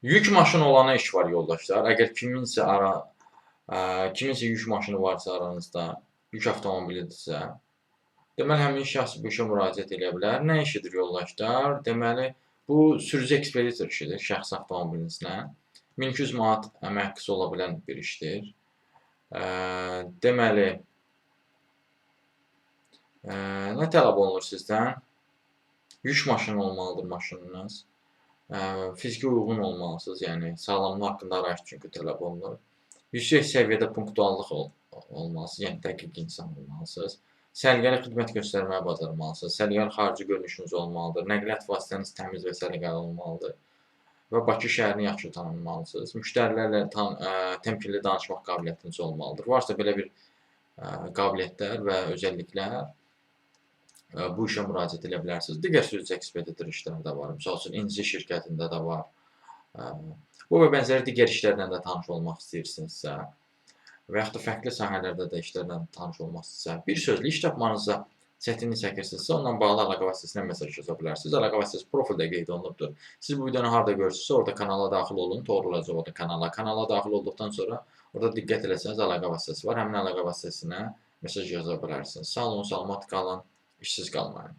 Yük maşını olana iş var yoldaşlar. Əgər kiminsə yük maşını varsa aranızda, yük avtomobilidirsə, deməli həmin şəxs bu işə müraciət edə bilər. Nə işidir yoldaşlar? Deməli, bu sürücü ekspeditor işidir şəxsi avtomobilinizlə. 1200 manat əmək haqqısı ola bilən bir işdir. Deməli, nə tələb olunur sizdən? Yük maşını olmalıdır maşınınız. Fiziki uyğun olmalısınız, yəni sağlamlığı haqqında araşdırma çünki tələb olunur. Yüksək səviyyədə punktuallıq olmalısınız, yəni dəqiq insan olmalısınız. Səliqəli xidmət göstərməyi bacarmalısınız. Səliqəli xarici görünüşünüz olmalıdır. Nəqliyyat vasitəniz təmiz və səliqəli olmalıdır. Və Bakı şəhərini yaxşı tanınmalısınız. Müştərilərlə təmkinli danışmaq qabiliyyətiniz olmalıdır. Varsa belə bir qabiliyyətlər və özəlliklər, bu işə müraciət edə bilərsiniz. Digər sürücü ekspeditor işləri də var. Misal üçün, İnci şirkətində də var. Bu və bənzəri digər işlərlə də tanış olmaq istəyirsinizsə və yaxud da fərqli sahələrdə də işlərlə tanış olmaq istəyirsinizsə, bir sözlə iş tapmanızda çətinlik çəkirsinizsə, ondan bağlı əlaqə vasitəsinə mesaj yaza bilərsiniz. Əlaqə vasitəsi profildə qeyd olunubdur. Siz bu videonu harda görürsünüzsə, orada kanala daxil olun, doğrulayacaq orada kanala. Kanala daxil olduqdan sonra orada diqqət eləsəniz əlaqə vasitəsi var. Həmin əlaqə vasitəsinə mesaj yaza bilərsiniz. Sağ olun, salamat qalın, işsiz qalmayın.